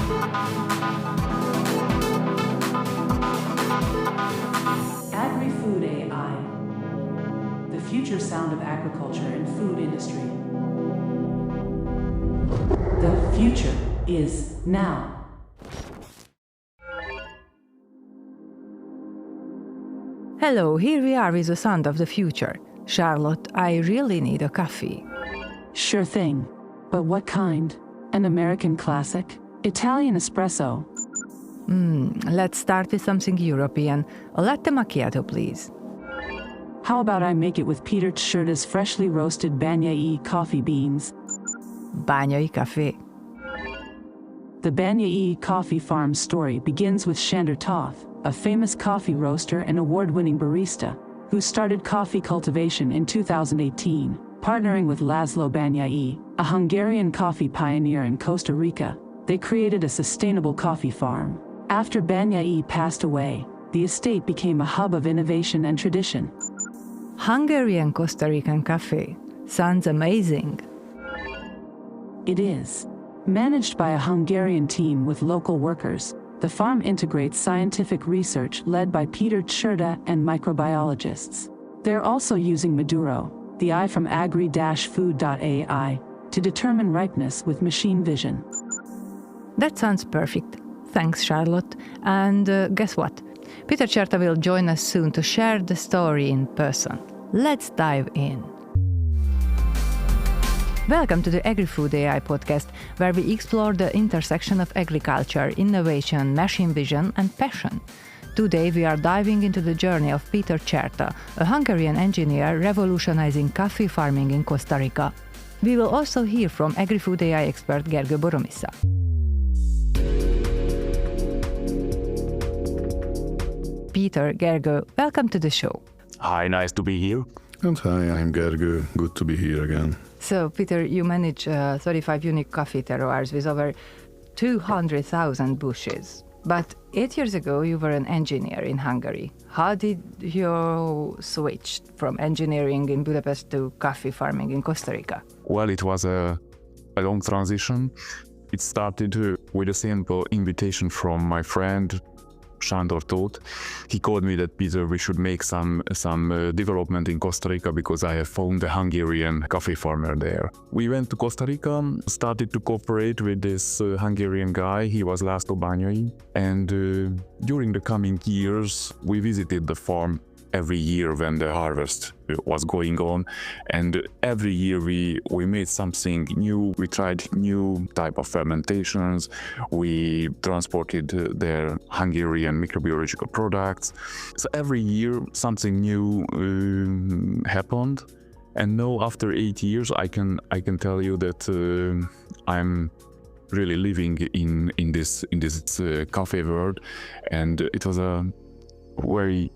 AGRI-FOOD.AI, the future sound of agriculture and food industry. The future is now. Hello, here we are with the sound of the future. Charlotte, I really need a coffee. Sure thing. But what kind? An American classic? Italian espresso? Let's start with something European. A latte macchiato, please. How about I make it with Péter Cserta's freshly roasted Bányai coffee beans? Bányai Coffee. The Bányai Coffee Farm story begins with Sándor Tóth, a famous coffee roaster and award-winning barista, who started coffee cultivation in 2018, partnering with László Bányai, a Hungarian coffee pioneer in Costa Rica. They created a sustainable coffee farm. After Bányai passed away, the estate became a hub of innovation and tradition. Hungarian Costa Rican coffee. Sounds amazing. It is. Managed by a Hungarian team with local workers, the farm integrates scientific research led by Péter Cserta and microbiologists. They're also using Maduro, the eye from AGRI-FOOD.AI, to determine ripeness with machine vision. That sounds perfect. Thanks, Charlotte. And guess what? Péter Cserta will join us soon to share the story in person. Let's dive in. Welcome to the AGRI-FOOD.AI podcast, where we explore the intersection of agriculture, innovation, machine vision, and passion. Today we are diving into the journey of Péter Cserta, a Hungarian engineer revolutionizing coffee farming in Costa Rica. We will also hear from AGRI-FOOD.AI expert Gergő Boromissa. Péter, Gergő, welcome to the show. Hi, nice to be here. And hi, I'm Gergő. Good to be here again. So, Péter, you manage 35 unique coffee terroirs with over 200,000 bushes. But 8 years ago, you were an engineer in Hungary. How did you switch from engineering in Budapest to coffee farming in Costa Rica? Well, it was a long transition. It started with a simple invitation from my friend, Sándor Tóth. He called me that, Peter, we should make some development in Costa Rica because I have found a Hungarian coffee farmer there. We went to Costa Rica, started to cooperate with this Hungarian guy. He was László Bányai. And during the coming years, we visited the farm every year when the harvest was going on, and every year we made something new. We tried new type of fermentations. We transported their Hungarian microbiological products. So every year something new happened. And now after 8 years, I can tell you that I'm really living in this coffee world, and it was a very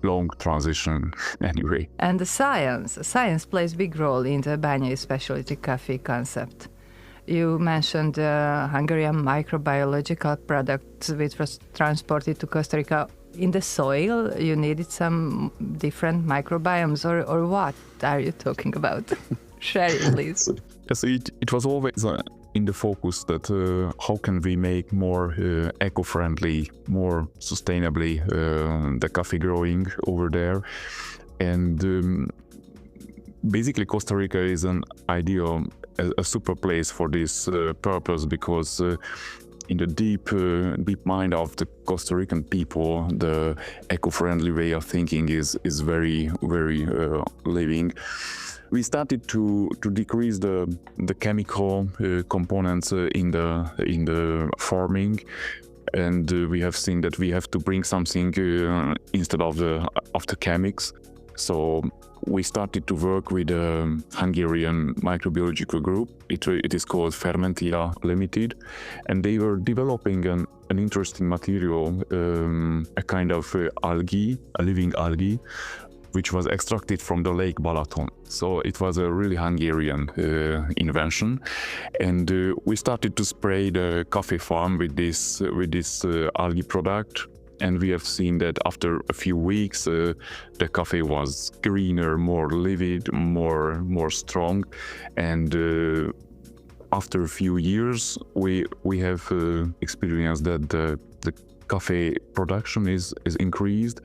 long transition anyway. And the science plays a big role in the Bányai specialty coffee concept. You mentioned Hungarian microbiological products which was transported to Costa Rica. In the soil, you needed some different microbiomes, or what are you talking about? Share it, please. Yes, it was always in the focus that how can we make more eco-friendly, more sustainably the coffee growing over there. And basically Costa Rica is an ideal, a super place for this purpose, because in the deep mind of the Costa Rican people, the eco-friendly way of thinking is very, very living. We started to decrease the chemical components in the farming, and we have seen that we have to bring something instead of the chemics. So we started to work with a Hungarian microbiological group. It is called Fermentia Limited, and they were developing an interesting material, a kind of algae, a living algae, which was extracted from the Lake Balaton. So it was a really Hungarian invention. And we started to spray the coffee farm with this algae product. And we have seen that after a few weeks, the coffee was greener, more livid, more strong. And after a few years, we have experienced that the coffee production is increased,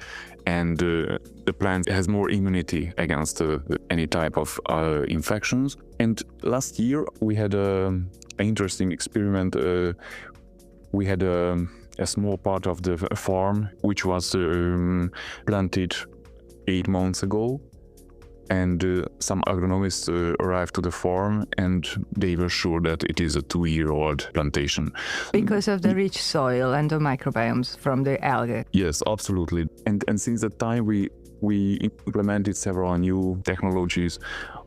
and the plant has more immunity against any type of infections. And last year we had an interesting experiment. We had a small part of the farm which was planted 8 months ago, and some agronomists arrived to the farm and they were sure that it is a 2-year-old plantation. Because of the rich soil and the microbiomes from the algae. Yes, absolutely. And since that time we implemented several new technologies.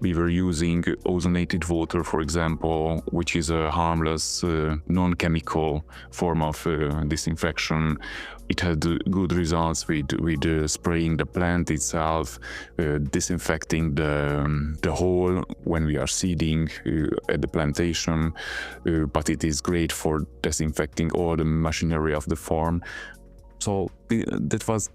We were using ozonated water, for example, which is a harmless, non-chemical form of disinfection. It had good results with spraying the plant itself, disinfecting the hole when we are seeding at the plantation, but it is great for disinfecting all the machinery of the farm. So that was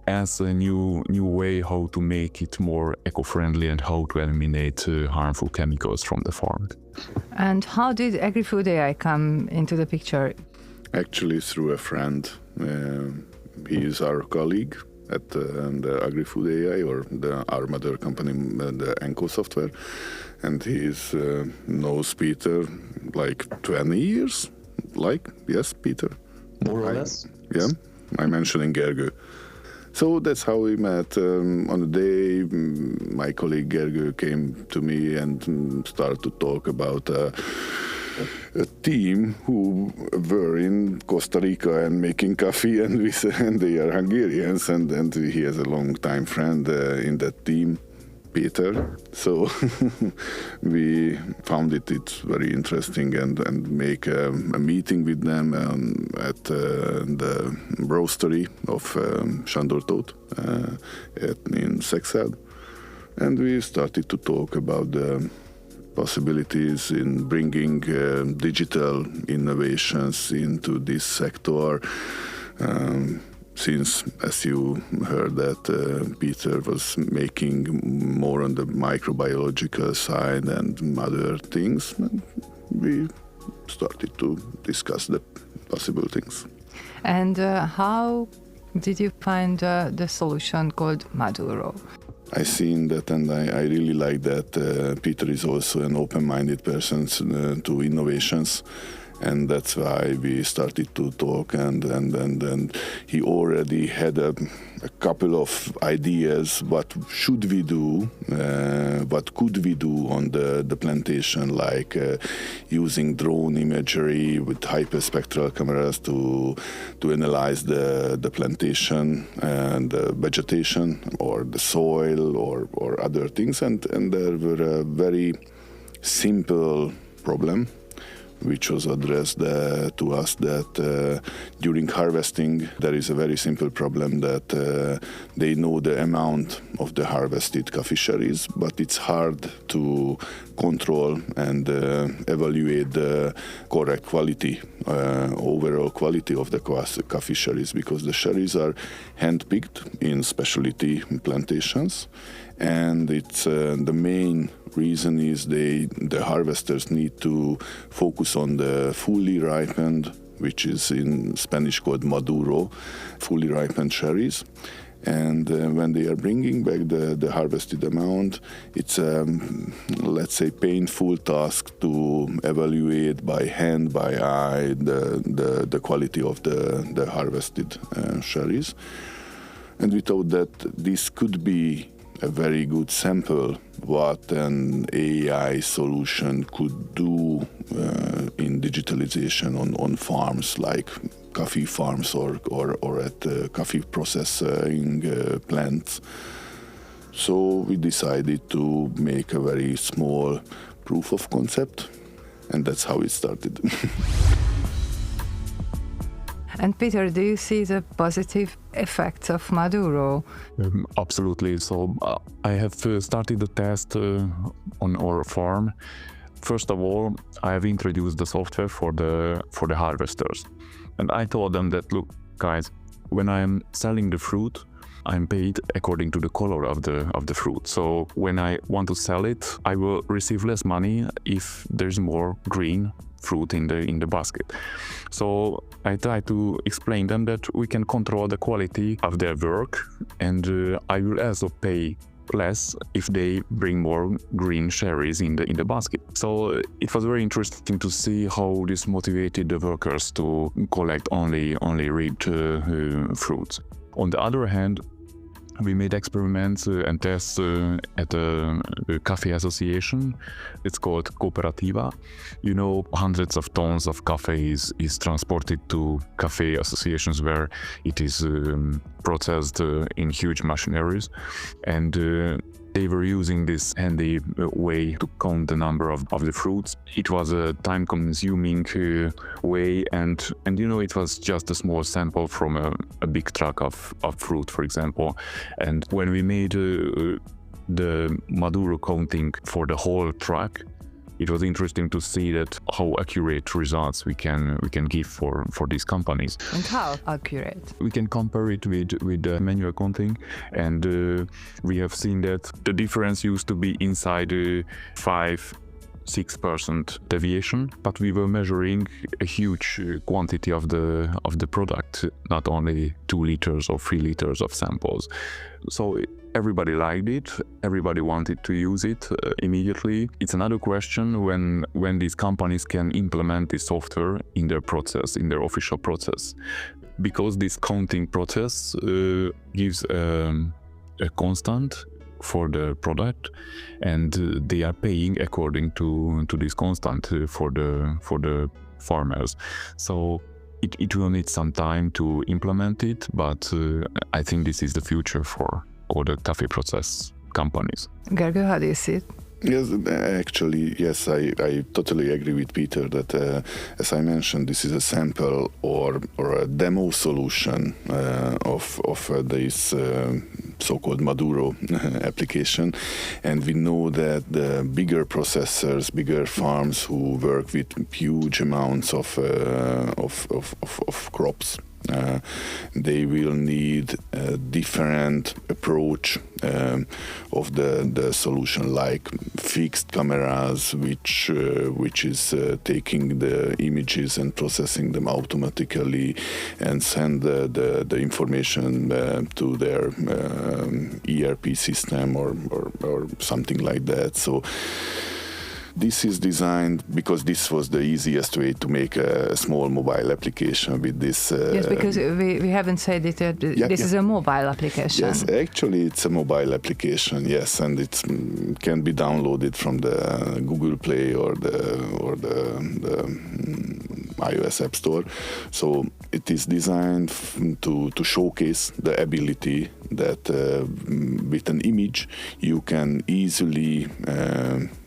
as a new way how to make it more eco-friendly and how to eliminate harmful chemicals from the farm. And how did AGRI-FOOD.AI come into the picture? Actually, through a friend. He is our colleague at the AGRI-FOOD.AI, or our mother company, the Enco software. And he knows Peter like 20 years. Yes, Peter? More or less. Yeah, I'm mentioning Gergő. So that's how we met. On the day, my colleague Gergő came to me and started to talk about a team who were in Costa Rica and making coffee, and they are Hungarians, and he has a long-time friend in that team, Péter. So we found it's very interesting and make a meeting with them at the roastery of Sándor Tóth in Szexárd. And we started to talk about the possibilities in bringing digital innovations into this sector. Since, as you heard, that Peter was making more on the microbiological side and other things, we started to discuss the possible things. And how did you find the solution called Maduro? I seen that, and I really like that Peter is also an open-minded person to innovations. And that's why we started to talk, and he already had a couple of ideas. What should we do? What could we do on the plantation, like using drone imagery with hyperspectral cameras to analyze the plantation and the vegetation or the soil or other things. And there were a very simple problem which was addressed to us, that during harvesting there is a very simple problem that they know the amount of the harvested coffee cherries, but it's hard to control and evaluate the correct quality, overall quality of the coffee cherries, because the cherries are hand-picked in specialty plantations, and it's the main reason is the harvesters need to focus on the fully ripened, which is in Spanish called Maduro, fully ripened cherries. And when they are bringing back the harvested amount, it's let's say painful task to evaluate by hand, by eye, the quality of the harvested cherries. And we thought that this could be a very good sample what an AI solution could do in digitalization on farms like coffee farms or at coffee processing plants. So we decided to make a very small proof of concept, and that's how it started. And Peter, do you see the positive effects of Maduro? Absolutely. So I have started the test on our farm. First of all, I have introduced the software for the harvesters, and I told them that, look, guys, when I am selling the fruit, I'm paid according to the color of the fruit. So when I want to sell it, I will receive less money if there's more green fruit in the basket. So I try to explain them that we can control the quality of their work, and I will also pay less if they bring more green cherries in the basket. So it was very interesting to see how this motivated the workers to collect only red fruits. On the other hand, we made experiments and tests at a coffee association. It's called Cooperativa. You know, hundreds of tons of coffee is transported to coffee associations where it is processed in huge machineries. And they were using this handy way to count the number of the fruits. It was a time-consuming way, and you know, it was just a small sample from a big truck of fruit, for example. And when we made the Maduro counting for the whole truck, it was interesting to see that how accurate results we can give for these companies. And how accurate? We can compare it with the manual counting, and we have seen that the difference used to be inside 5-6% deviation, but we were measuring a huge quantity of the product, not only 2 liters or 3 liters of samples. So everybody liked it, everybody wanted to use it immediately. It's another question when these companies can implement this software in their process, in their official process. Because this counting process gives a constant for the product, and they are paying according to this constant for the farmers. So it will need some time to implement it, but I think this is the future for all the coffee process companies. Gergő, how do you see it? Yes, actually, yes, I totally agree with Peter that, as I mentioned, this is a sample or a demo solution of this so-called Maduro application, and we know that the bigger processors, bigger farms who work with huge amounts of crops, they will need a different approach of the solution, like fixed cameras, which is taking the images and processing them automatically and send the information to their ERP system or something like that. So this is designed because this was the easiest way to make a small mobile application with this. Yes, because we haven't said it yet. This is a mobile application. Yes, actually it's a mobile application, yes, and it can be downloaded from the Google Play or the iOS App Store. So it is designed to showcase the ability that with an image you can easily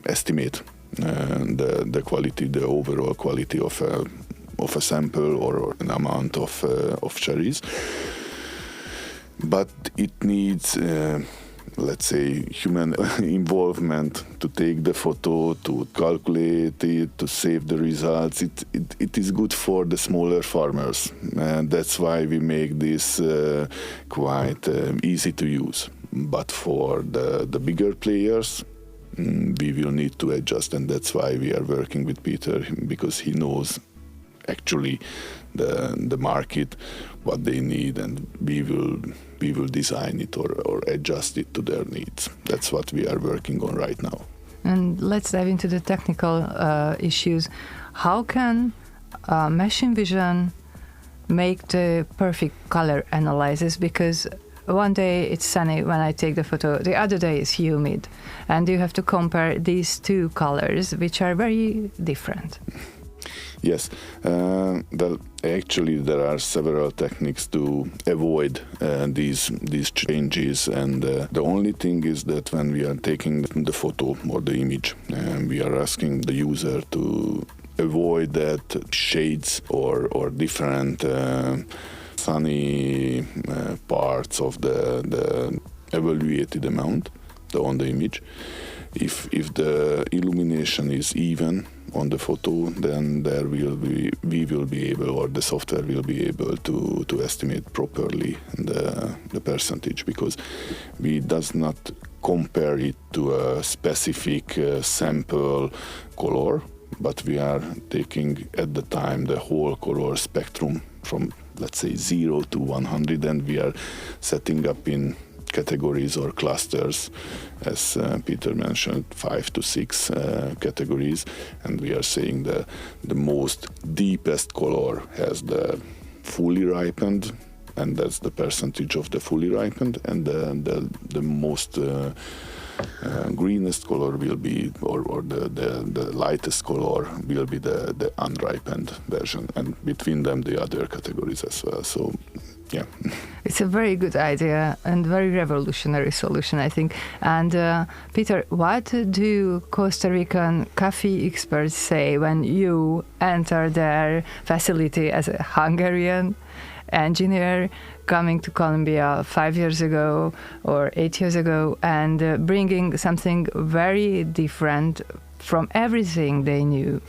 estimate the quality, the overall quality of a sample or an amount of cherries. But it needs, let's say, human involvement to take the photo, to calculate it, to save the results. It is good for the smaller farmers, and that's why we make this quite easy to use. But for the bigger players, we will need to adjust, and that's why we are working with Peter, because he knows actually the market, what they need, and we will design it or adjust it to their needs. That's what we are working on right now. And let's dive into the technical issues. How can machine vision make the perfect color analysis? Because one day it's sunny when I take the photo, the other day is humid, and you have to compare these two colors, which are very different. Yes, actually there are several techniques to avoid these changes, and the only thing is that when we are taking the photo or the image, we are asking the user to avoid that shades or different sunny parts of the evaluated amount on the image. if the illumination is even on the photo, then we will be able, or the software will be able to estimate properly the percentage, because we does not compare it to a specific sample color, but we are taking at the time the whole color spectrum from, let's say, 0 to 100, and we are setting up in categories or clusters, as Peter mentioned, 5 to 6 categories, and we are saying the most deepest color has the fully ripened, and that's the percentage of the fully ripened, and the most greenest color will be, or the lightest color will be the unripened version, and between them the other categories as well. So yeah, it's a very good idea and very revolutionary solution, I think. And Peter, what do Costa Rican coffee experts say when you enter their facility as a Hungarian engineer coming to Colombia 5 years ago or 8 years ago and bringing something very different from everything they knew?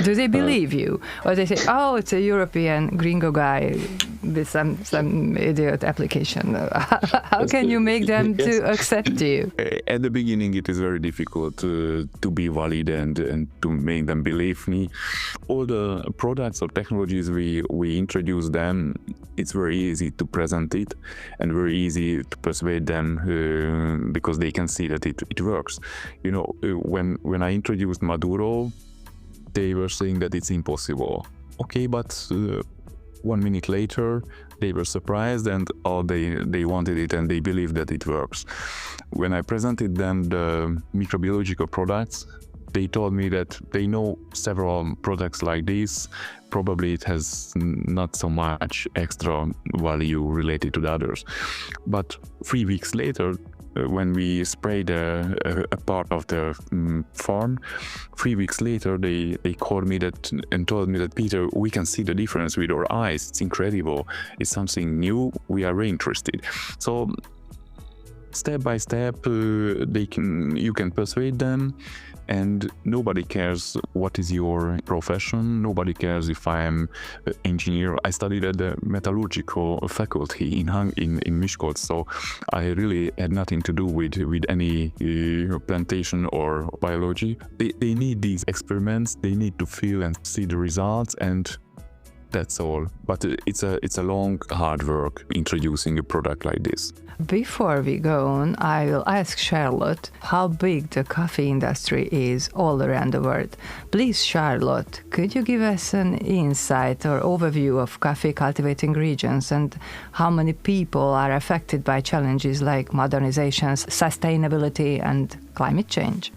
Do they believe you? Or they say, oh, it's a European gringo guy with some idiot application? How can you make them to accept you? At the beginning, it is very difficult to be valid and to make them believe me. All the products or technologies we introduce them, it's very easy to present it and very easy to persuade them because they can see that it works. You know, when I introduced Maduro, they were saying that it's impossible. Okay, but 1 minute later, they were surprised and they wanted it and they believed that it works. When I presented them the microbiological products, they told me that they know several products like this. Probably it has not so much extra value related to the others. But 3 weeks later, when we sprayed a part of the farm, 3 weeks later they called me and told me that, Peter, we can see the difference with our eyes. It's incredible. It's something new. We are very interested. So step by step, you can persuade them, and nobody cares what is your profession. Nobody cares if I am an engineer. I studied at the metallurgical faculty in Miskolc, so I really had nothing to do with any plantation or biology. They need these experiments. They need to feel and see the results, and that's all. But it's a long, hard work introducing a product like this. Before we go on, I will ask Charlotte how big the coffee industry is all around the world. Please, Charlotte, could you give us an insight or overview of coffee cultivating regions and how many people are affected by challenges like modernization, sustainability, and climate change?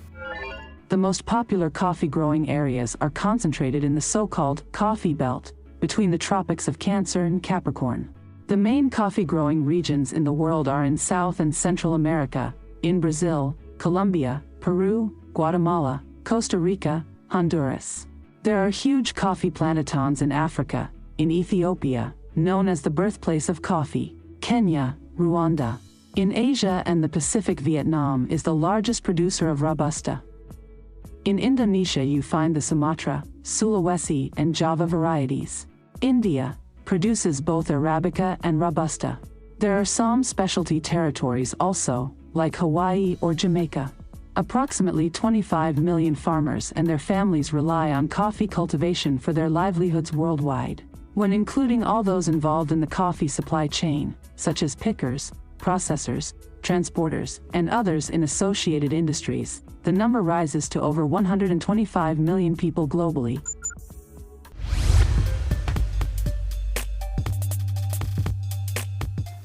The most popular coffee growing areas are concentrated in the so-called coffee belt between the tropics of Cancer and Capricorn. The main coffee growing regions in the world are in South and Central America, in Brazil, Colombia, Peru, Guatemala, Costa Rica, Honduras. There are huge coffee plantations in Africa, in Ethiopia, known as the birthplace of coffee, Kenya, Rwanda. In Asia and the Pacific, Vietnam is the largest producer of Robusta. In Indonesia you find the Sumatra, Sulawesi and Java varieties. India produces both Arabica and Robusta. There are some specialty territories also, like Hawaii or Jamaica. Approximately 25 million farmers and their families rely on coffee cultivation for their livelihoods worldwide. When including all those involved in the coffee supply chain, such as pickers, processors, transporters, and others in associated industries, the number rises to over 125 million people globally.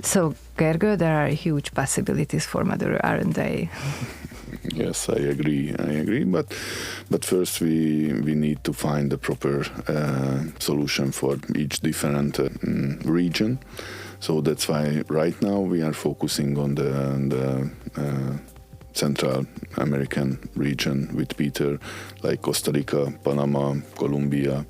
So, Gergő, there are huge possibilities for Maduro, aren't they? Yes, I agree. But first we need to find the proper solution for each different region. So that's why right now we are focusing on the Central American region with Peter, like Costa Rica, Panama, Colombia,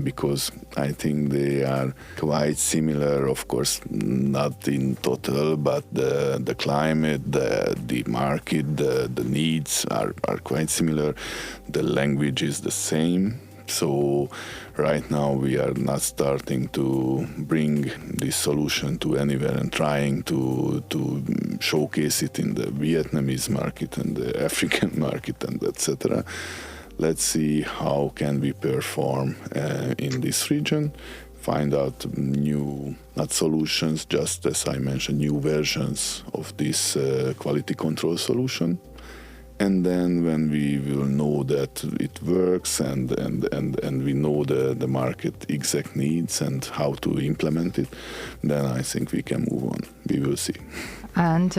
because I think they are quite similar, of course, not in total, but the climate, the market, the needs are quite similar. The language is the same. So right now we are not starting to bring this solution to anywhere and trying to showcase it in the Vietnamese market and the African market and etc. Let's see how can we perform in this region, find out new, not solutions, just as I mentioned, new versions of this quality control solution. And then when we will know that it works and we know the market exact needs and how to implement it, then I think we can move on. We will see. And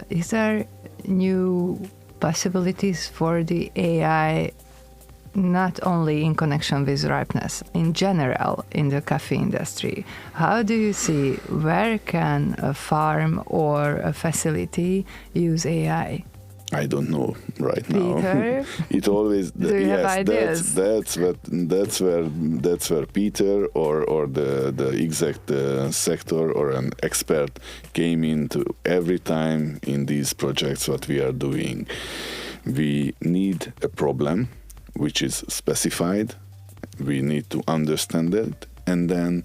is there new possibilities for the AI, not only in connection with ripeness, in general in the coffee industry? How do you see, where can a farm or a facility use AI? I don't know right now. Peter, It always do you have ideas? That's where Peter or the exact sector or an expert came into every time in these projects what we are doing. We need a problem which is specified. We need to understand it, and then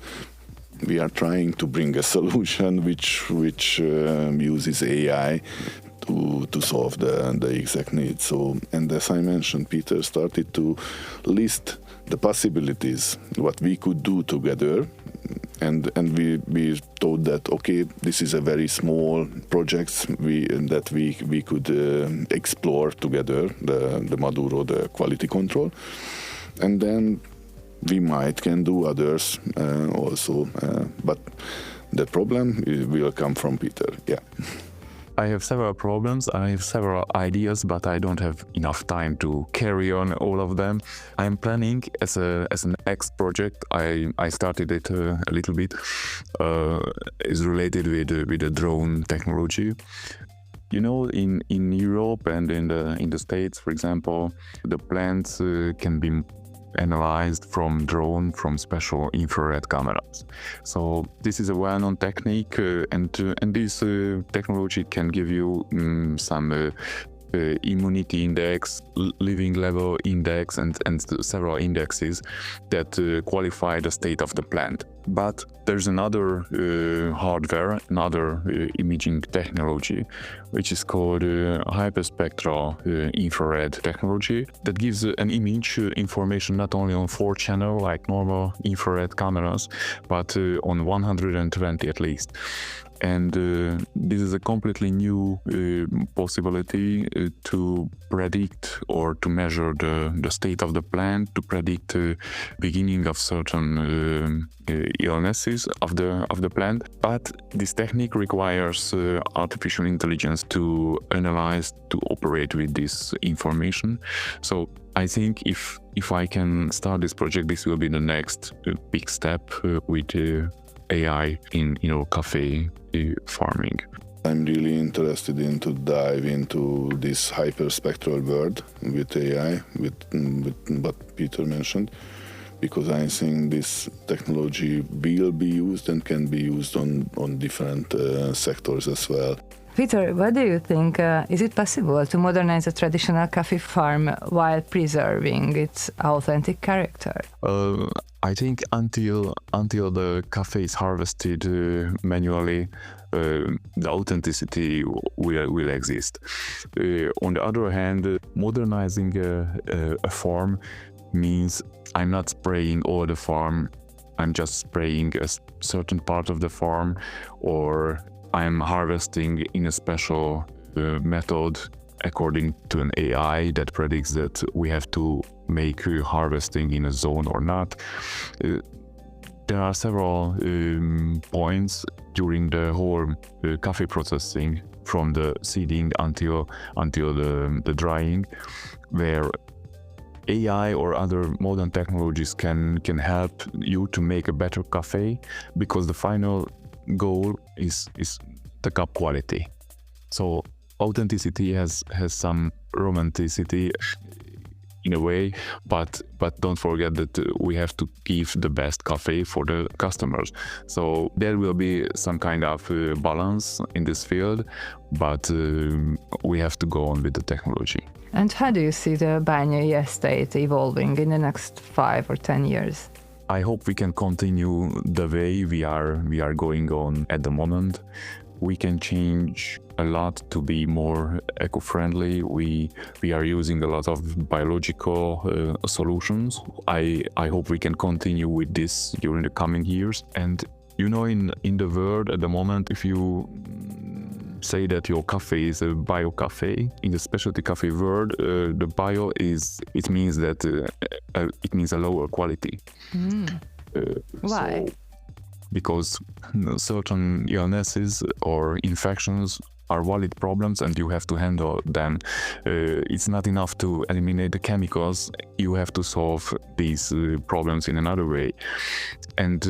we are trying to bring a solution which uses AI to solve the exact needs. So, and as I mentioned, Peter started to list the possibilities, what we could do together, and we thought that, okay, this is a very small project that we could explore together, the Maduro, the quality control, and then we can do others also, but the problem will come from Peter. Yeah. I have several problems, I have several ideas, but I don't have enough time to carry on all of them. I'm planning as an X project. I started it a little bit. Is related with the drone technology. You know, in Europe and in the States, for example, the plants can be analyzed from special infrared cameras. So this is a well-known technique, and this technology can give you some immunity index, living level index, and several indexes that qualify the state of the plant. But there's another hardware, another imaging technology, which is called hyperspectral infrared technology, that gives an image information not only on 4-channel like normal infrared cameras, but on 120 at least. And this is a completely new possibility to predict or to measure the state of the plant, to predict beginning of certain illnesses of the plant. But this technique requires artificial intelligence to analyze, to operate with this information. So I think if I can start this project, this will be the next big step with AI in coffee farming. I'm really interested to dive into this hyperspectral world with AI, with what Peter mentioned, because I think this technology will be used and can be used on different sectors as well. Peter, what do you think? Is it possible to modernize a traditional coffee farm while preserving its authentic character? I think until the coffee is harvested manually, the authenticity will exist. On the other hand, modernizing a farm means I'm not spraying all the farm. I'm just spraying a certain part of the farm, or I'm harvesting in a special method according to an AI that predicts that we have to make harvesting in a zone or not. There are several points during the whole coffee processing, from the seeding until the drying, where AI or other modern technologies can help you to make a better coffee, because the final goal is the cup quality. So authenticity has some romanticity. in a way, but don't forget that we have to give the best coffee for the customers. So there will be some kind of balance in this field, but we have to go on with the technology. And how do you see the Bányai estate evolving in the next 5 or 10 years? I hope we can continue the way we are going on at the moment. We can change a lot to be more eco-friendly. We are using a lot of biological solutions. I hope we can continue with this during the coming years. And you know, in the world at the moment, if you say that your coffee is a bio coffee, in the specialty coffee world, the bio it means that it means a lower quality. Why? Because certain illnesses or infections are valid problems and you have to handle them. It's not enough to eliminate the chemicals, you have to solve these problems in another way. And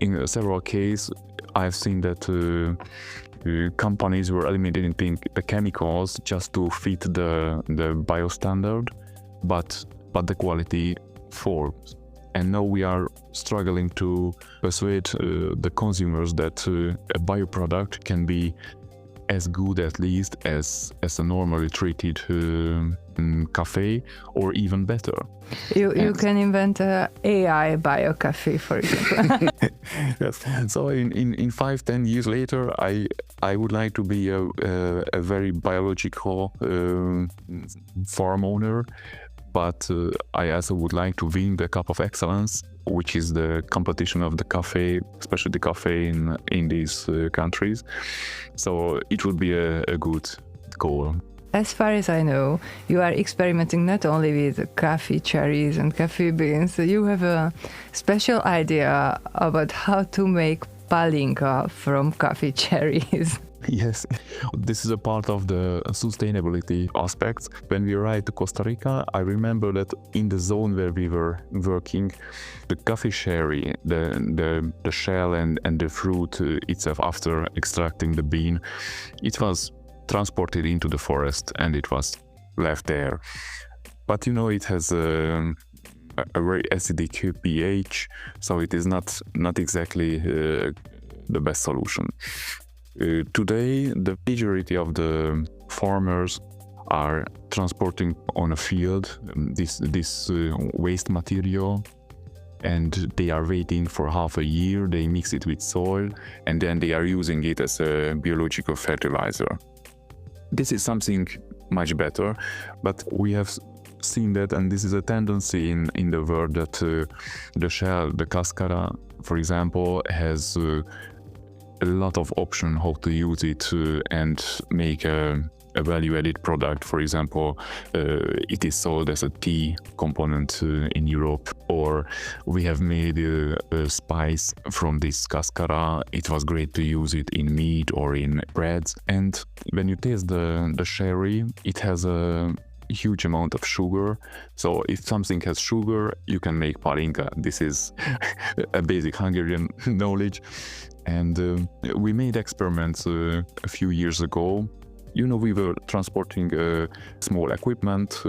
in several cases, I've seen that companies were eliminating the chemicals just to fit the bio standard, but the quality falls. And now we are struggling to persuade the consumers that a bio product can be as good at least as a normally treated cafe, or even better. You can invent a AI bio coffee, for example. Yes. So in 5-10 years later, I would like to be a very biological farm owner, but I also would like to win the Cup of Excellence, which is the competition of the cafe, especially the cafe in these countries. So it would be a good goal. As far as I know, you are experimenting not only with coffee cherries and coffee beans, you have a special idea about how to make palinka from coffee cherries. Yes, this is a part of the sustainability aspects. When we arrived to Costa Rica, I remember that in the zone where we were working, the coffee cherry, the shell and the fruit itself, after extracting the bean, it was transported into the forest and it was left there. But you know, it has a very acidic pH, so it is not exactly the best solution. Today, the majority of the farmers are transporting on a field this waste material, and they are waiting for half a year, they mix it with soil, and then they are using it as a biological fertilizer. This is something much better, but we have seen that, and this is a tendency in the world, that the shell, the cascara, for example, has a lot of option how to use it and make a value-added product. For example, it is sold as a tea component in Europe, or we have made a spice from this cascara. It was great to use it in meat or in breads. And when you taste the sherry, it has a huge amount of sugar. So if something has sugar, you can make palinka. This is a basic Hungarian knowledge. And we made experiments a few years ago. You know, we were transporting small equipment.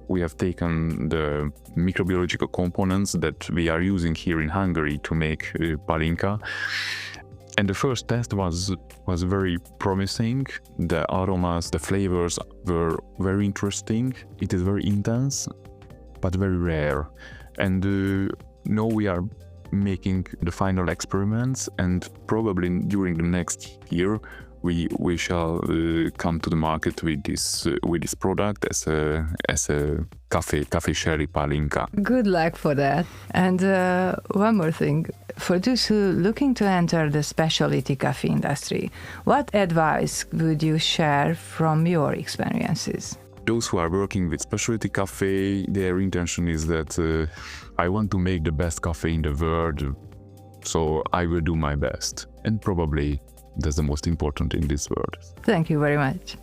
We have taken the microbiological components that we are using here in Hungary to make palinka. And the first test was very promising. The aromas, the flavors were very interesting. It is very intense, but very rare. And now we are making the final experiments, and probably during the next year we shall come to the market with this product as a coffee sherry palinka. Good luck for that. And one more thing, for those who looking to enter the specialty coffee industry, what advice would you share from your experiences? Those who are working with specialty coffee, their intention is that I want to make the best coffee in the world, so I will do my best. And probably that's the most important in this world. Thank you very much.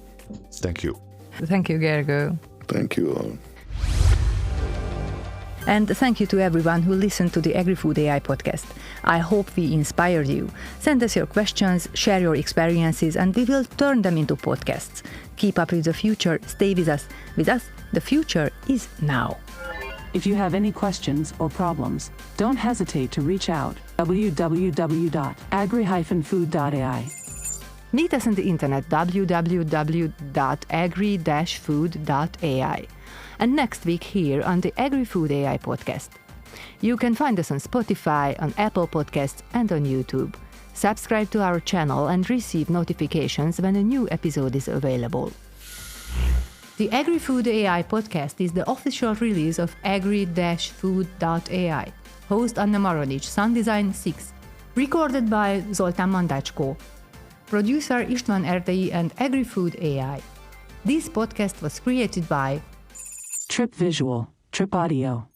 Thank you. Thank you, Gergő. Thank you all. And thank you to everyone who listened to the AGRI-FOOD.AI podcast. I hope we inspired you. Send us your questions, share your experiences, and we will turn them into podcasts. Keep up with the future, stay with us. With us, The future is now. If you have any questions or problems, don't hesitate to reach out. www.agri-food.ai. Meet us on the internet www.agri-food.ai. And next week here on the AGRI-FOOD.AI podcast. You can find us on Spotify, on Apple Podcasts, and on YouTube. Subscribe to our channel and receive notifications when a new episode is available. The AGRI-FOOD.AI podcast is the official release of AGRI-FOOD.AI. Host Anna Maronic, sound design 6. Recorded by Zoltán Mandácskó. Producer István Erdei and AGRI-FOOD.AI. This podcast was created by Trip Visual, Trip Audio.